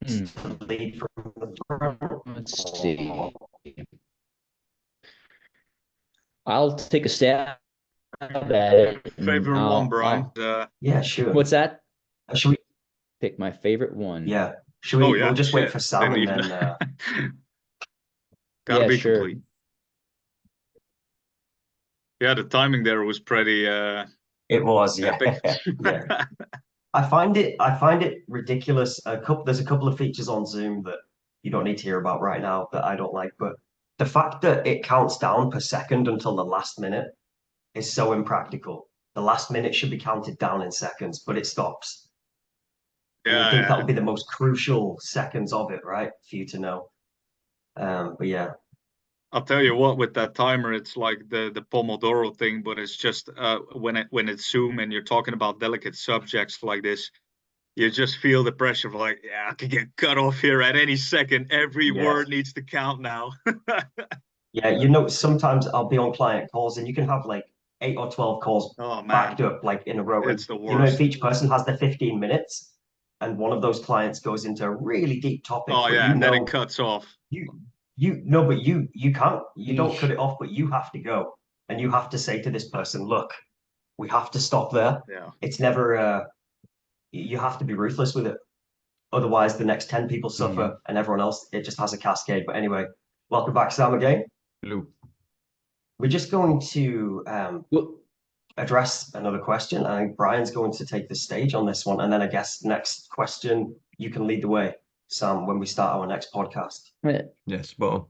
Hmm, to lead from the front? let's Or... see. I'll take a stab at it, and Favorite one, Brian? Yeah, sure. what's that? Should we? Pick my favorite one. Yeah. Should Oh we? We'll yeah, just wait shit. for Sam Didn't and even. then. Gotta Yeah, be sure. complete. Yeah, the timing there was pretty It was, yeah, epic. yeah. I find it ridiculous. There's a couple of features on Zoom that you don't need to hear about right now that I don't like, but the fact that it counts down per second until the last minute is so impractical. The last minute should be counted down in seconds, but it stops. And you think that Yeah, would be the most crucial seconds of it, right? For you to know. But yeah, I'll tell you what, with that timer, it's like the Pomodoro thing, but it's just when it's Zoom and you're talking about delicate subjects like this, you just feel the pressure of like, yeah, I could get cut off here at any second. Every yeah, word needs to count now. yeah. Sometimes I'll be on client calls and you can have like 8 or 12 calls Oh backed man, up like in a row. And it's the if worst. each person has their 15 minutes and one of those clients goes into a really deep topic, Oh but yeah, and then it cuts off. you but you can't, you don't cut Eesh. it off, but you have to go and you have to say to this person, look, we have to stop there. Yeah. It's never you have to be ruthless with it. Otherwise, the next 10 people Mhm. suffer and everyone else, it just has a cascade. But anyway, welcome back, Sam, again. Hello. We're just going to Well, address another question. I think Brian's going to take the stage on this one. And then I guess next question, you can lead the way, Sam, when we start our next podcast. Yeah, spot on.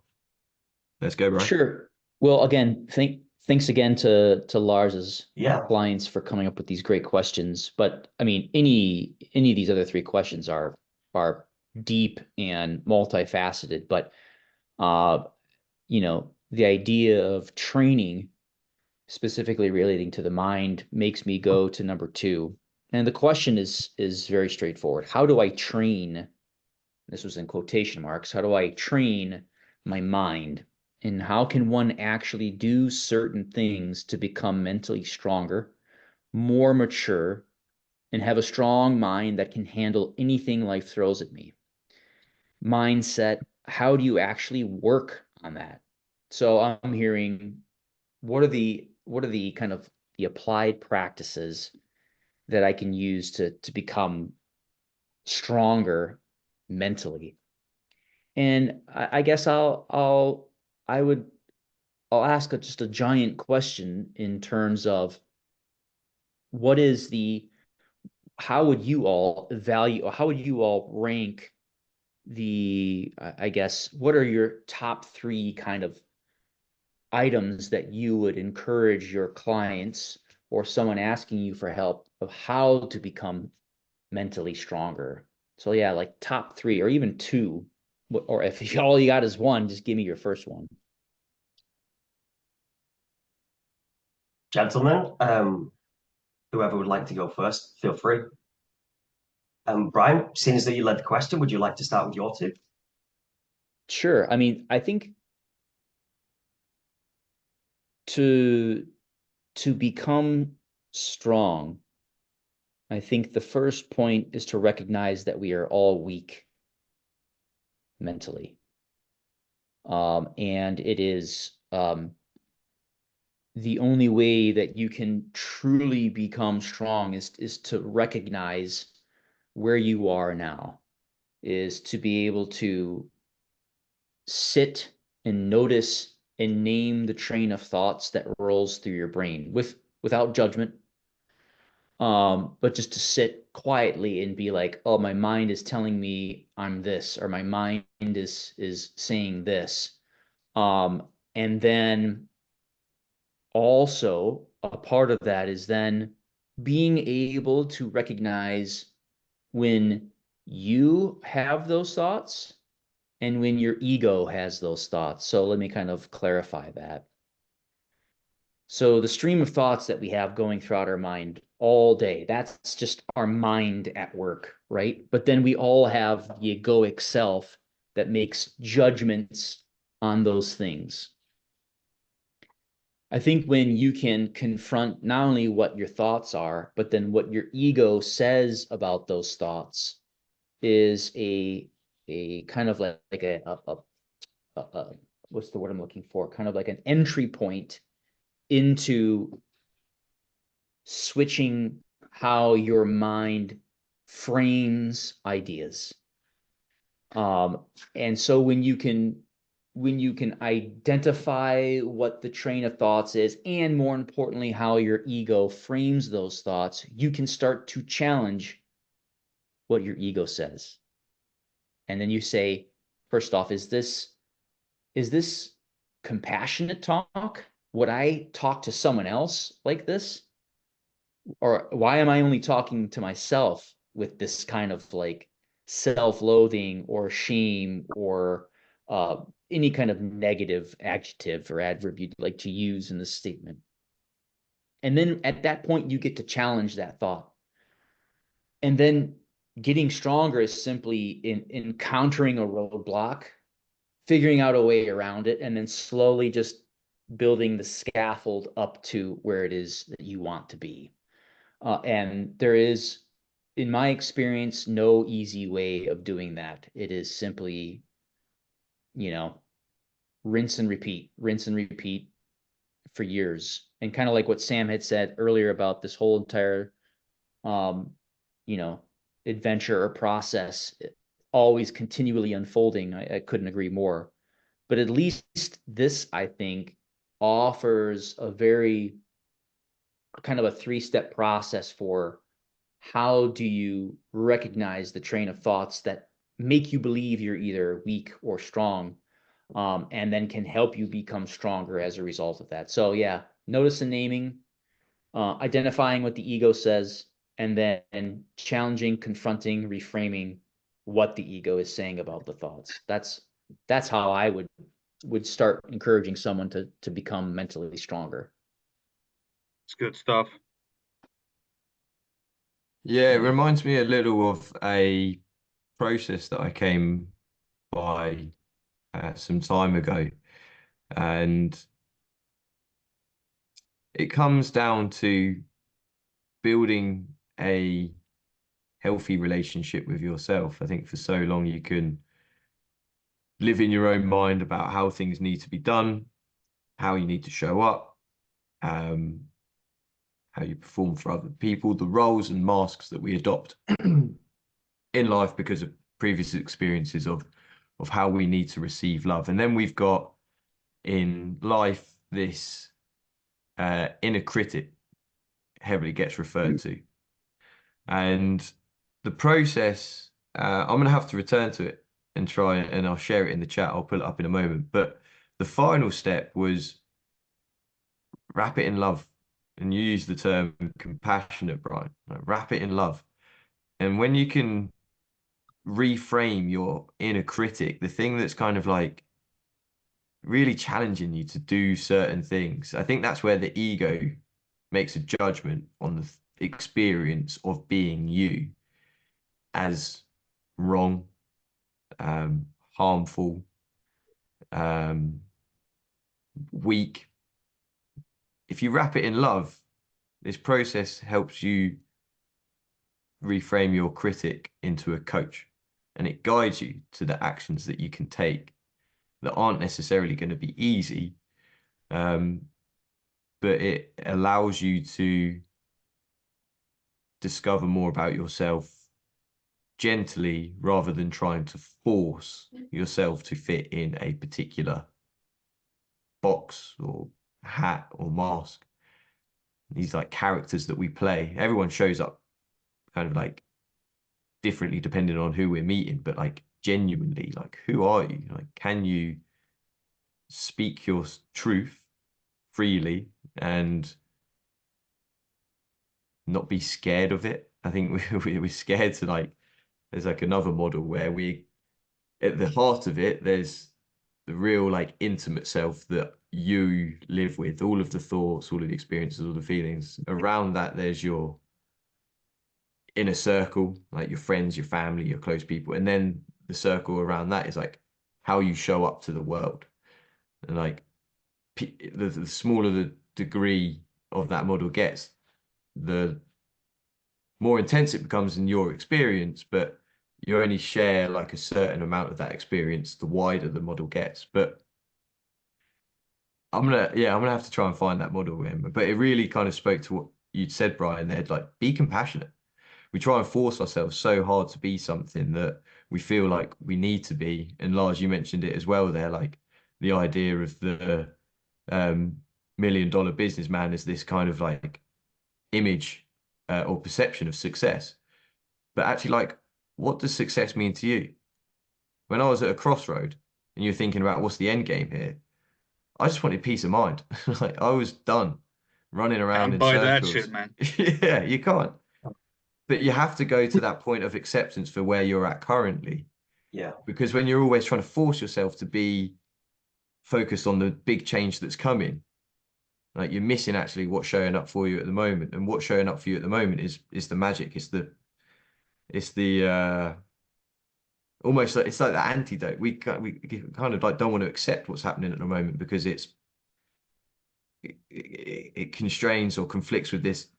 Let's go, Brian. sure. Well, again, thanks again to Lars's Yeah. clients for coming up with these great questions. But I mean, any of these other three questions are deep and multifaceted. But uh, the idea of training specifically relating to the mind makes me go to number two. And the question is very straightforward. How do I train? This was in quotation marks. How do I train my mind? And how can one actually do certain things to become mentally stronger, more mature, and have a strong mind that can handle anything life throws at me? Mindset, how do you actually work on that? So I'm hearing what are the kind of the applied practices that I can use to become stronger mentally? And I guess I would I'll ask just a giant question in terms of what is the how would you all value or how would you all rank I guess what are your top three kind of items that you would encourage your clients or someone asking you for help of how to become mentally stronger? So yeah, like top three or even two, or if all you got is one, just give me your first one. Gentlemen, whoever would like to go first, feel free. Brian, seeing as though you led the question, would you like to start with your two? Sure. I mean, I think to to become strong, I think the first point is to recognize that we are all weak mentally. And it is the only way that you can truly become strong is to recognize where you are now, is to be able to sit and notice and name the train of thoughts that rolls through your brain without judgment, but just to sit quietly and be like, oh, my mind is telling me I'm this, or my mind is saying this. And then also a part of that is then being able to recognize when you have those thoughts and when your ego has those thoughts. So let me kind of clarify that. So the stream of thoughts that we have going throughout our mind all day, that's just our mind at work, right? But then we all have the egoic self that makes judgments on those things. I think when you can confront not only what your thoughts are, but then what your ego says about those thoughts is a kind of like a what's the word I'm looking for? Kind of like an entry point into switching how your mind frames ideas. And so when you can identify what the train of thoughts is, and more importantly, how your ego frames those thoughts, you can start to challenge what your ego says. And then you say, first off, is this compassionate talk? Would I talk to someone else like this? Or why am I only talking to myself with this kind of like self-loathing or shame or any kind of negative adjective or adverb you'd like to use in the statement? And then at that point, you get to challenge that thought. And then getting stronger is simply in encountering a roadblock, figuring out a way around it, and then slowly just building the scaffold up to where it is that you want to be. And there is, in my experience, no easy way of doing that. It is simply, rinse and repeat for years. And kind of like what Sam had said earlier about this whole entire, um, you know, adventure or process, always continually unfolding. I couldn't agree more. But at least this, I think, offers a very kind of a three-step process for how do you recognize the train of thoughts that make you believe you're either weak or strong, and then can help you become stronger as a result of that. So yeah, notice and naming, identifying what the ego says, and then challenging, confronting, reframing what the ego is saying about the thoughts. That's how I would start encouraging someone to become mentally stronger. It's good stuff. Yeah, it reminds me a little of a process that I came by some time ago. And it comes down to building a healthy relationship with yourself. I think for so long you can live in your own mind about how things need to be done, how you need to show up, how you perform for other people, the roles and masks that we adopt in life because of previous experiences of how we need to receive love. And then we've got in life this inner critic heavily gets referred to. And the process, I'm going to have to return to it and try it, and I'll share it in the chat. I'll pull it up in a moment. But the final step was wrap it in love. And you use the term compassionate, Brian. Like, wrap it in love. And when you can reframe your inner critic, the thing that's kind of like really challenging you to do certain things, I think that's where the ego makes a judgment on the experience of being you as wrong, harmful, weak. If you wrap it in love, this process helps you reframe your critic into a coach, and it guides you to the actions that you can take that aren't necessarily going to be easy, but it allows you to discover more about yourself gently rather than trying to force yourself to fit in a particular box or hat or mask. These like characters that we play, everyone shows up kind of like differently depending on who we're meeting, but like genuinely, like who are you? Like, can you speak your truth freely and not be scared of it? I think we're scared to like, there's like another model where we, at the heart of it, there's the real like intimate self that you live with, all of the thoughts, all of the experiences, all the feelings. Around that, there's your inner circle, like your friends, your family, your close people. And then the circle around that is like how you show up to the world. And like the smaller the degree of that model gets, the more intense it becomes in your experience, but you only share like a certain amount of that experience the wider the model gets. But I'm gonna have to try and find that model again. But it really kind of spoke to what you'd said, Brian, there, like be compassionate. We try and force ourselves so hard to be something that we feel like we need to be. And Lars, you mentioned it as well there, like the idea of the $1 million businessman as this kind of like image or perception of success. But actually, like, what does success mean to you? When I was at a crossroad and you're thinking about what's the end game here, I just wanted peace of mind. Like I was done running around Can't in buy that shit, circles. man. Yeah, you can't. But you have to go to that point of acceptance for where you're at currently. Yeah. Because when you're always trying to force yourself to be focused on the big change that's coming, like you're missing actually what's showing up for you at the moment. And what's showing up for you at the moment is the magic. It's the almost like it's like the antidote. We kind of like don't want to accept what's happening at the moment because it constrains or conflicts with this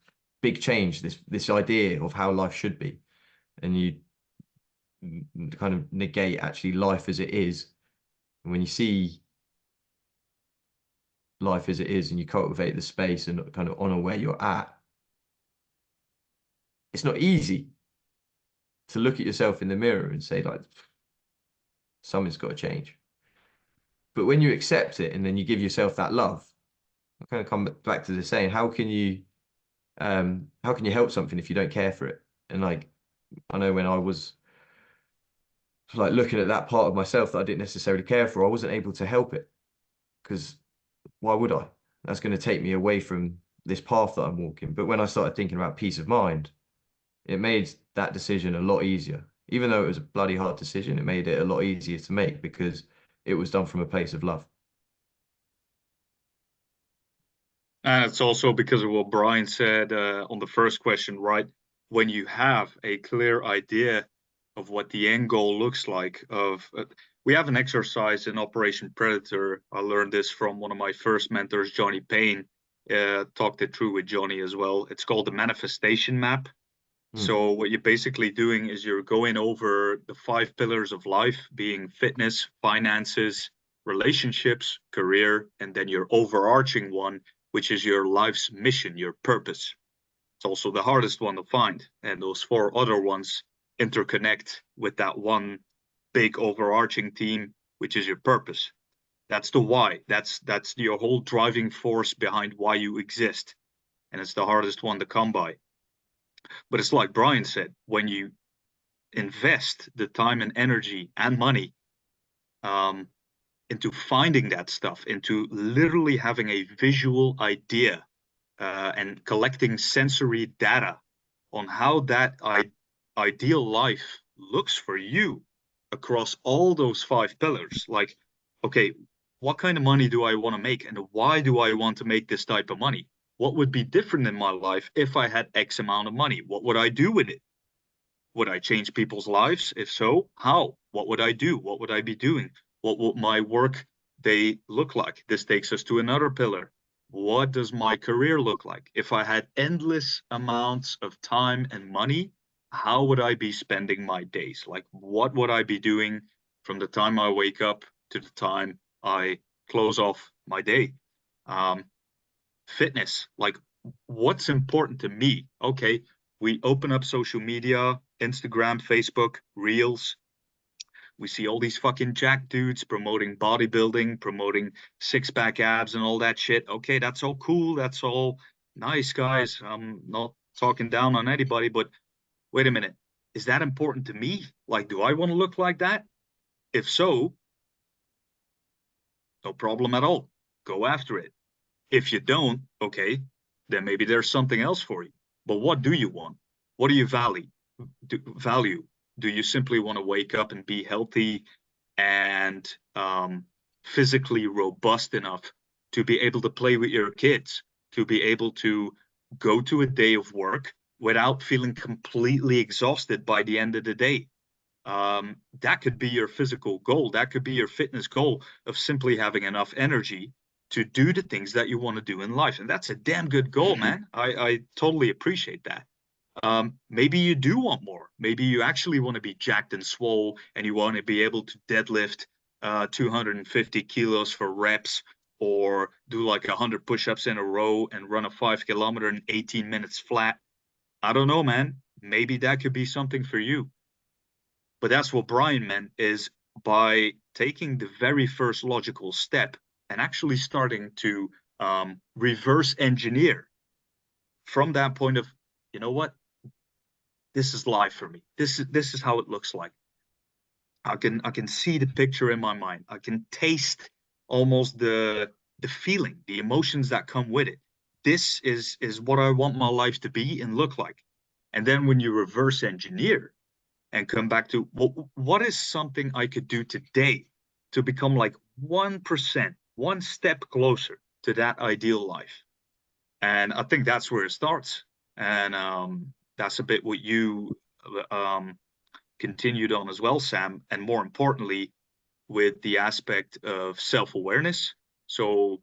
big change, this idea of how life should be, and you kind of negate actually life as it is. And when you see life as it is, and you cultivate the space and kind of honor where you're at, it's not easy to look at yourself in the mirror and say like something's got to change. But when you accept it and then you give yourself that love, I kind of come back to the saying, how can you help something if you don't care for it? And like I know when I was like looking at that part of myself that I didn't necessarily care for, I wasn't able to help it because why would I? That's going to take me away from this path that I'm walking. But when I started thinking about peace of mind, it made that decision a lot easier. Even though it was a bloody hard decision, it made it a lot easier to make because it was done from a place of love. And it's also because of what Brian said on the first question, right? When you have a clear idea of what the end goal looks like, we have an exercise in Operation Predator. I learned this from one of my first mentors, Johnny Payne. Talked it through with Johnny as well. It's called the manifestation map. So what you're basically doing is you're going over the 5 pillars of life, being fitness, finances, relationships, career, and then your overarching one, which is your life's mission, your purpose. It's also the hardest one to find. And those 4 other ones interconnect with that one big overarching theme, which is your purpose. That's the why. That's your whole driving force behind why you exist. And it's the hardest one to come by. But it's like Brian said, when you invest the time and energy and money into finding that stuff, into literally having a visual idea and collecting sensory data on how that ideal life looks for you across all those 5 pillars. Like, okay, what kind of money do I want to make and why do I want to make this type of money? What would be different in my life if I had X amount of money? What would I do with it? Would I change people's lives? If so, how? What would I do? What would I be doing? What would my work day look like? This takes us to another pillar. What does my career look like? If I had endless amounts of time and money, how would I be spending my days? Like, what would I be doing from the time I wake up to the time I close off my day? Fitness, like what's important to me? Okay, we open up social media, Instagram, Facebook, Reels. We see all these fucking jack dudes promoting bodybuilding, promoting 6-pack abs and all that shit. Okay, that's all cool. That's all nice, guys. I'm not talking down on anybody, but wait a minute. Is that important to me? Like, do I want to look like that? If so, no problem at all. Go after it. If you don't, okay, then maybe there's something else for you. But what do you want? What do you value? Do you simply want to wake up and be healthy and physically robust enough to be able to play with your kids, to be able to go to a day of work without feeling completely exhausted by the end of the day? That could be your physical goal. That could be your fitness goal of simply having enough energy to do the things that you want to do in life. And that's a damn good goal, man. I totally appreciate that. Maybe you do want more. Maybe you actually want to be jacked and swole and you want to be able to deadlift 250 kilos for reps, or do like 100 push-ups in a row and run a 5 kilometer in 18 minutes flat. I don't know, man. Maybe that could be something for you. But that's what Brian meant, is by taking the very first logical step and actually starting to reverse engineer from that point of, you know what, this is life for me. This is how it looks like. I can see the picture in my mind. I can taste almost the feeling, the emotions that come with it. This is what I want my life to be and look like. And then when you reverse engineer and come back to, well, what is something I could do today to become like 1%, one step closer to that ideal life? And I think that's where it starts. And that's a bit what you continued on as well, Sam, and more importantly, with the aspect of self-awareness. So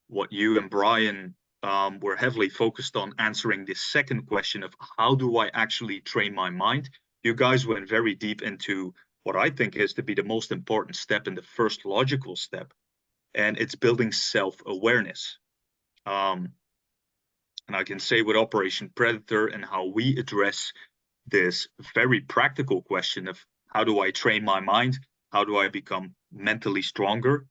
what you and Brian were heavily focused on answering this second question of how do I actually train my mind? You guys went very deep into what I think is to be the most important step and the first logical step, and it's building self-awareness. And I can say with Operation Predator and how we address this very practical question of how do I train my mind? How do I become mentally stronger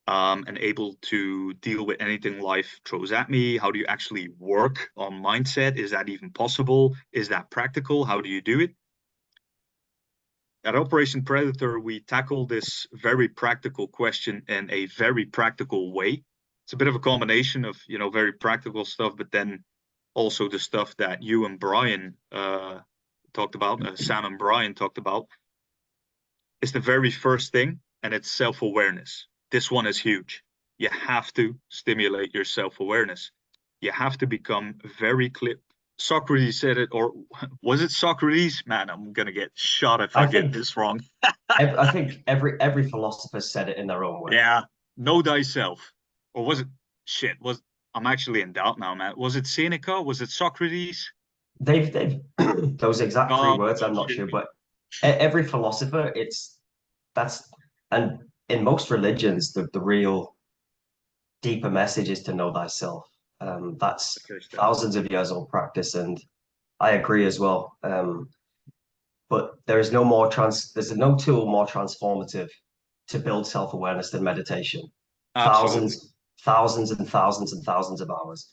and able to deal with anything life throws at me? How do you actually work on mindset? Is that even possible? Is that practical? How do you do it? At Operation Predator, we tackle this very practical question in a very practical way. It's a bit of a combination of, you know, very practical stuff, but then also the stuff that you and Brian talked about, Sam and Brian talked about. It's the very first thing, and it's self-awareness. This one is huge. You have to stimulate your self-awareness. You have to become very clear. Socrates said it, or was it Socrates? Man, I'm gonna get shot if I get this wrong. I think every philosopher said it in their own way. Yeah, know thyself. Or was it shit? I'm actually in doubt now, man. Was it Seneca? Was it Socrates? They've those exact three words. I'm not sure, but every philosopher, that's and in most religions, the real deeper message is to know thyself. That's thousands of years old practice, and I agree as well. But there's no tool more transformative to build self-awareness than meditation. Absolutely. Thousands and thousands and thousands of hours.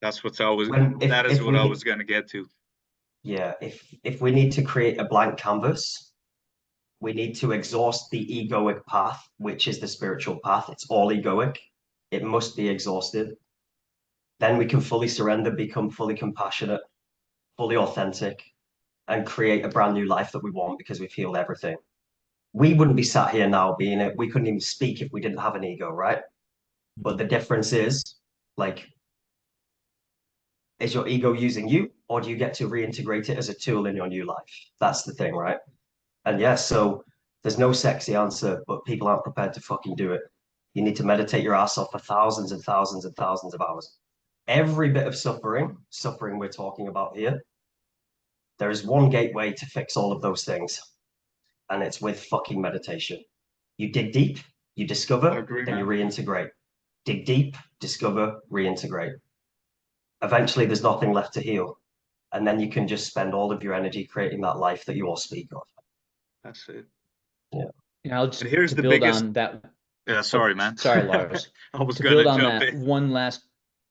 That's what I was. That is what I was going to get to. Yeah, if we need to create a blank canvas, we need to exhaust the egoic path, which is the spiritual path. It's all egoic. It must be exhausted. Then we can fully surrender, become fully compassionate, fully authentic, and create a brand new life that we want because we've healed everything. We wouldn't be sat here now being it. We couldn't even speak if we didn't have an ego, right? But the difference is, like, is your ego using you, or do you get to reintegrate it as a tool in your new life? That's the thing, right? And yeah, so there's no sexy answer, but people aren't prepared to fucking do it. You need to meditate your ass off for thousands and thousands and thousands of hours. Every bit of suffering we're talking about here, there is one gateway to fix all of those things, and it's with fucking meditation. You dig deep, you discover, then you reintegrate. Dig deep, discover, reintegrate. Eventually, there's nothing left to heal. And then you can just spend all of your energy creating that life that you all speak of. That's it. Yeah. And I'll just here's the build biggest... on that. Yeah, sorry, man. Sorry, Lars. I was to going build to on jump that in. one last,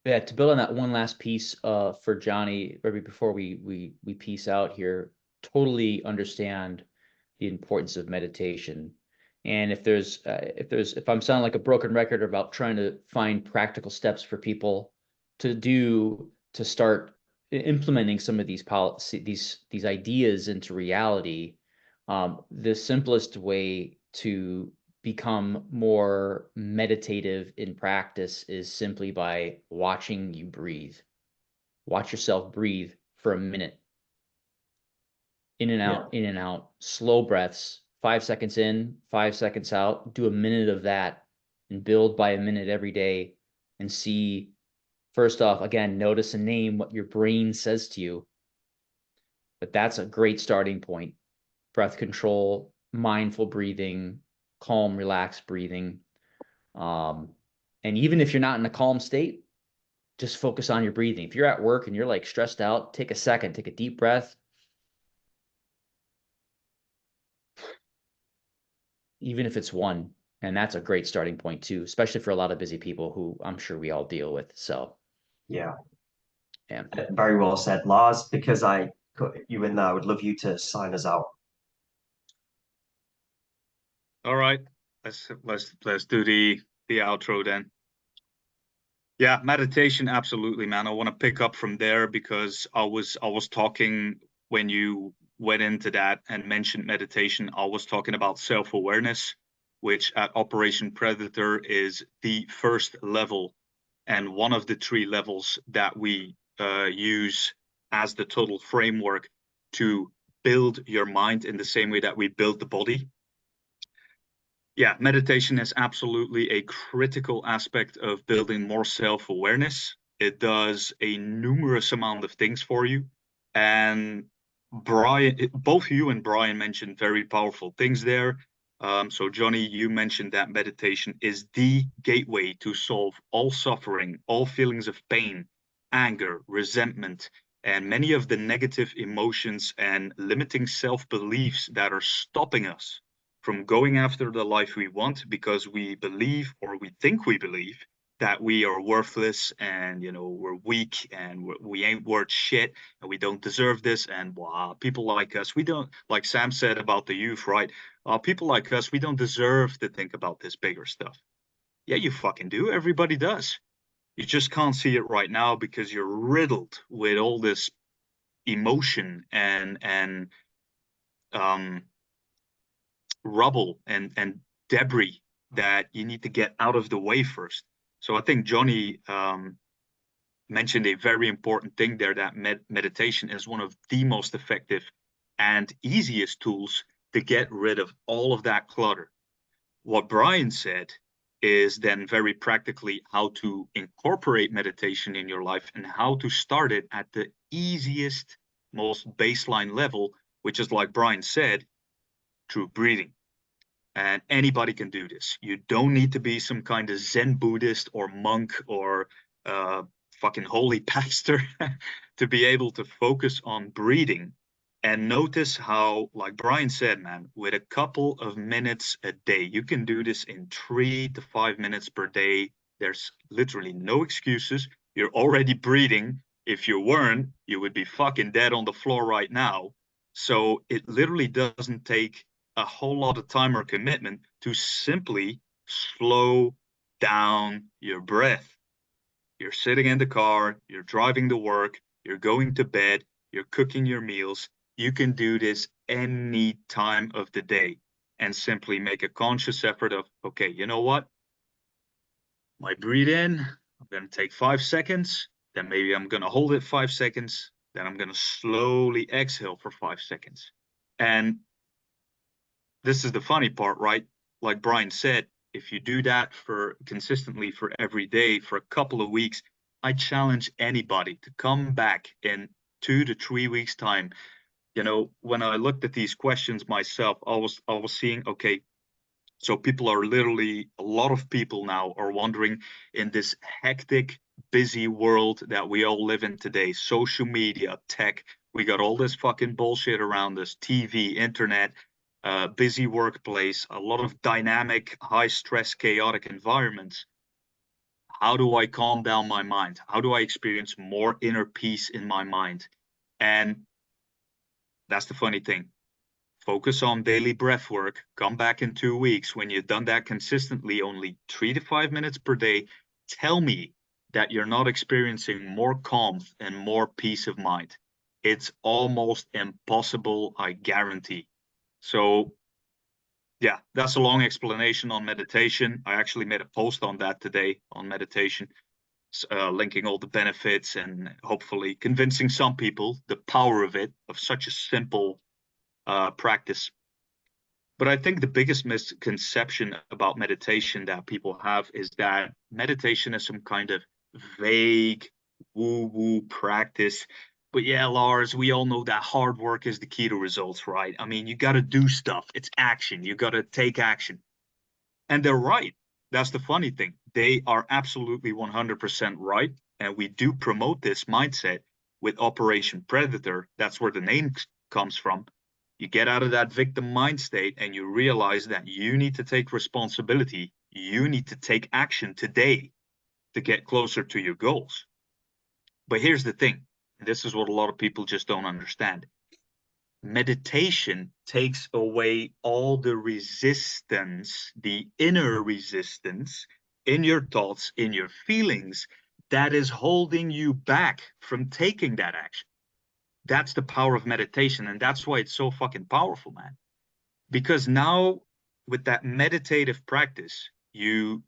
yeah, to build on that one last piece for Johnny, maybe before we peace out here, totally understand the importance of meditation. And if I'm sounding like a broken record about trying to find practical steps for people to start implementing some of these these ideas into reality, the simplest way to become more meditative in practice is simply by watching you breathe. Watch yourself breathe for a minute. In and out, slow breaths, 5 seconds in, 5 seconds out. Do a minute of that and build by a minute every day and see, first off, again, notice and name what your brain says to you. but that's a great starting point. Breath control, mindful breathing, calm, relaxed breathing. And even if you're not in a calm state, just focus on your breathing. If you're at work and you're like stressed out, take a second, take a deep breath. Even if it's one, and that's a great starting point too, especially for a lot of busy people who I'm sure we all deal with. So, Yeah, yeah. very well said, Lars. Because I put you in there, I would love you to sign us out. All right, let's do the outro then. Yeah, meditation, absolutely, man. I want to pick up from there because I was talking when you went into that and mentioned meditation. I was talking about self-awareness, which at Operation Predator is the first level and one of the 3 levels that we use as the total framework to build your mind in the same way that we build the body. Yeah, meditation is absolutely a critical aspect of building more self-awareness. It does a numerous amount of things for you. And both you and Brian mentioned very powerful things there. So Johnny, you mentioned that meditation is the gateway to solve all suffering, all feelings of pain, anger, resentment, and many of the negative emotions and limiting self-beliefs that are stopping us from going after the life we want because we believe, or we think we believe, that we are worthless and we're weak and we ain't worth shit and we don't deserve this. And wow, people like us, we don't, like Sam said about the youth, right? People like us, we don't deserve to think about this bigger stuff. Yeah, you fucking do. Everybody does. You just can't see it right now because you're riddled with all this emotion and um rubble and debris that you need to get out of the way first. So I think Johnny mentioned a very important thing there, that meditation is one of the most effective and easiest tools to get rid of all of that clutter. What Brian said is then very practically how to incorporate meditation in your life and how to start it at the easiest, most baseline level, which is, like Brian said, through breathing. And anybody can do this. You don't need to be some kind of Zen Buddhist or monk or fucking holy pastor to be able to focus on breathing. And notice how, like Brian said, man, with a couple of minutes a day, you can do this in 3 to 5 minutes per day. There's literally no excuses. You're already breathing. If you weren't, you would be fucking dead on the floor right now. So it literally doesn't take a whole lot of time or commitment to simply slow down your breath. You're sitting in the car, you're driving to work, you're going to bed, you're cooking your meals. You can do this any time of the day and simply make a conscious effort of, okay, you know what? My breathe in, I'm going to take 5 seconds, then maybe I'm going to hold it 5 seconds, then I'm going to slowly exhale for 5 seconds. And this is the funny part, right? Like Brian said, if you do that for consistently for every day for a couple of weeks, I challenge anybody to come back in 2 to 3 weeks time. When I looked at these questions myself, I was seeing, okay, so people are literally, a lot of people now are wondering, in this hectic, busy world that we all live in today, social media, tech, we got all this fucking bullshit around us, TV, internet, busy workplace, a lot of dynamic, high stress, chaotic environments. How do I calm down my mind? How do I experience more inner peace in my mind? And that's the funny thing. Focus on daily breath work. Come back in 2 weeks when you've done that consistently, only 3 to 5 minutes per day. Tell me that you're not experiencing more calm and more peace of mind. It's almost impossible, I guarantee. So, yeah, that's a long explanation on meditation. I actually made a post on that today on meditation, linking all the benefits and hopefully convincing some people the power of it, of such a simple practice. But I think the biggest misconception about meditation that people have is that meditation is some kind of vague woo-woo practice But yeah, Lars, we all know that hard work is the key to results, right? I mean, you got to do stuff. It's action. You got to take action. And they're right. That's the funny thing. They are absolutely 100% right. And we do promote this mindset with Operation Predator. That's where the name comes from. You get out of that victim mind state and you realize that you need to take responsibility. You need to take action today to get closer to your goals. But here's the thing. This is what a lot of people just don't understand. Meditation takes away all the resistance, the inner resistance in your thoughts, in your feelings that is holding you back from taking that action. That's the power of meditation. And that's why it's so fucking powerful, man. Because now, with that meditative practice, you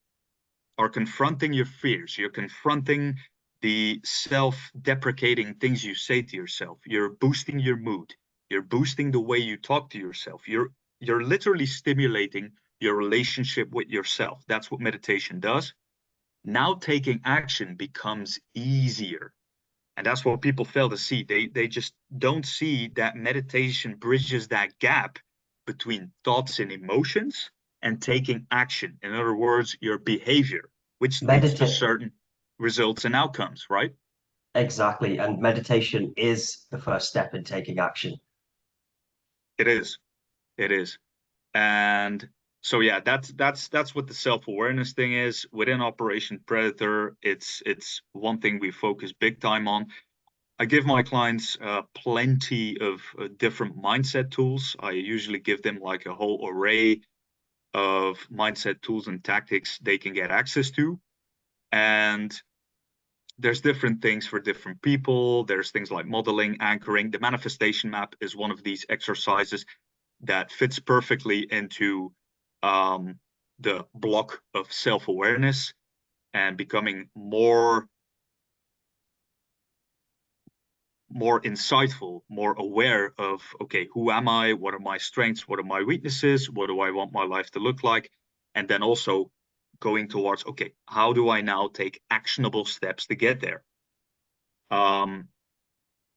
are confronting your fears, you're confronting the self-deprecating things you say to yourself, you're boosting your mood, you're boosting the way you talk to yourself, you're literally stimulating your relationship with yourself. That's what meditation does. Now taking action becomes easier, and that's what people fail to see. They just don't see that meditation bridges that gap between thoughts and emotions and taking action. In other words, your behavior, which leads to Meditate. certain results and outcomes, right? Exactly. And meditation is the first step in taking action. It is. It is. And so yeah, that's what the self-awareness thing is. Within Operation Predator, it's one thing we focus big time on. I give my clients plenty of different mindset tools. I usually give them like a whole array of mindset tools and tactics they can get access to. And there's different things for different people. There's things like modeling, anchoring. The manifestation map is one of these exercises that fits perfectly into the block of self-awareness and becoming more insightful, more aware of, okay, who am I? What are my strengths? What are my weaknesses? What do I want my life to look like? And then also going towards, okay, how do I now take actionable steps to get there?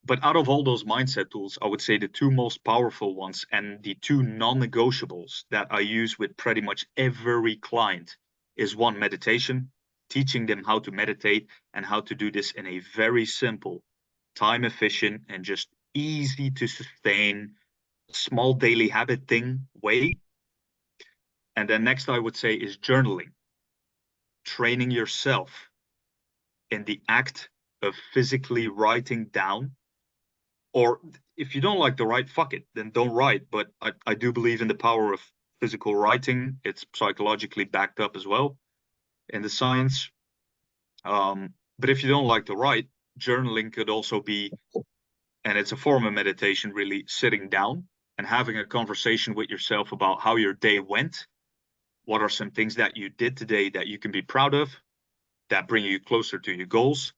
But out of all those mindset tools, I would say the two most powerful ones and the two non-negotiables that I use with pretty much every client is one, meditation, teaching them how to meditate and how to do this in a very simple, time efficient, and just easy to sustain, small daily habit thing way. And then next, I would say is journaling, training yourself in the act of physically writing down. Or if you don't like to write, fuck it, then don't write. But I do believe in the power of physical writing. It's psychologically backed up as well in the science. But if you don't like to write, journaling could also be, and it's a form of meditation, really sitting down and having a conversation with yourself about how your day went. What are some things that you did today that you can be proud of, that bring you closer to your goals?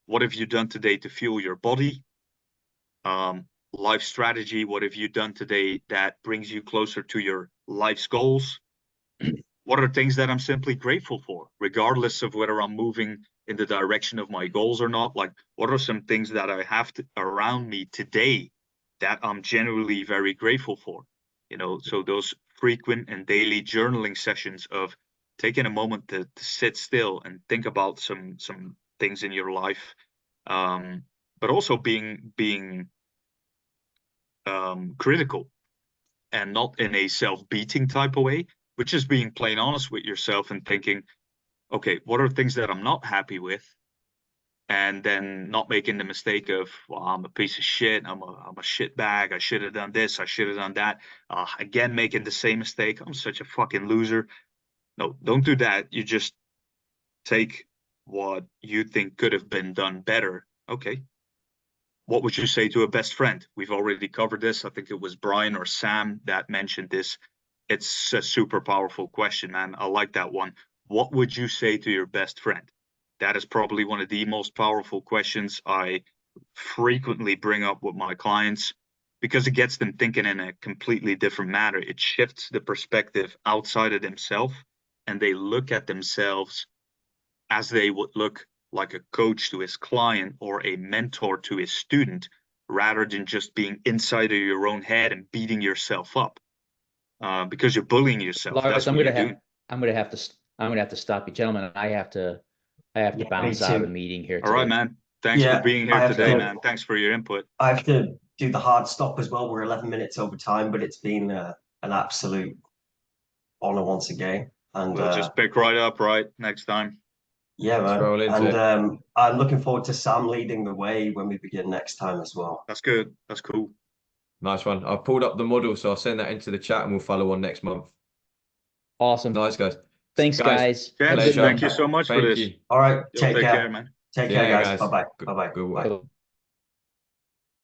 What have you done today to fuel your body? Life strategy. What have you done today that brings you closer to your life's goals? What are things that I'm simply grateful for, regardless of whether I'm moving in the direction of my goals or not? Like, what are some things that I have around me today that I'm genuinely very grateful for? So those frequent and daily journaling sessions of taking a moment to sit still and think about some things in your life, but also being critical and not in a self-beating type of way, but just being plain honest with yourself and thinking, okay, what are things that I'm not happy with? And then not making the mistake of, well, I'm a piece of shit. I'm a shit bag. I should have done this. I should have done that. Again, making the same mistake. I'm such a fucking loser. No, don't do that. You just take what you think could have been done better. Okay, what would you say to a best friend? We've already covered this. I think it was Brian or Sam that mentioned this. It's a super powerful question, man. I like that one. What would you say to your best friend? That is probably one of the most powerful questions I frequently bring up with my clients because it gets them thinking in a completely different manner. It shifts the perspective outside of themselves and they look at themselves as they would look like a coach to his client or a mentor to his student, rather than just being inside of your own head and beating yourself up, because you're bullying yourself. Lars, That's what you're doing. I'm gonna have to stop you, gentlemen. I have to Yeah, me bounce out of the too. meeting here All right, today. man. Thanks for Yeah, being I here have today, to. man. Thanks for your input. I have to do the hard stop as well. We're 11 minutes over time, but it's been an absolute honor once again. And We'll just pick right up next time. yeah, Let's man. roll into And it. I'm looking forward to Sam leading the way when we begin next time as well. That's good. That's cool. Nice one. I've pulled up the model, so I'll send that into the chat and we'll follow on next month. Awesome. Nice, guys. Thanks, guys. Gents, pleasure. thank you so much for Thank this. you. All right, You'll take care. man. Take See you care, later, guys. guys. Bye-bye. Good Bye-bye. work. Bye. Bye.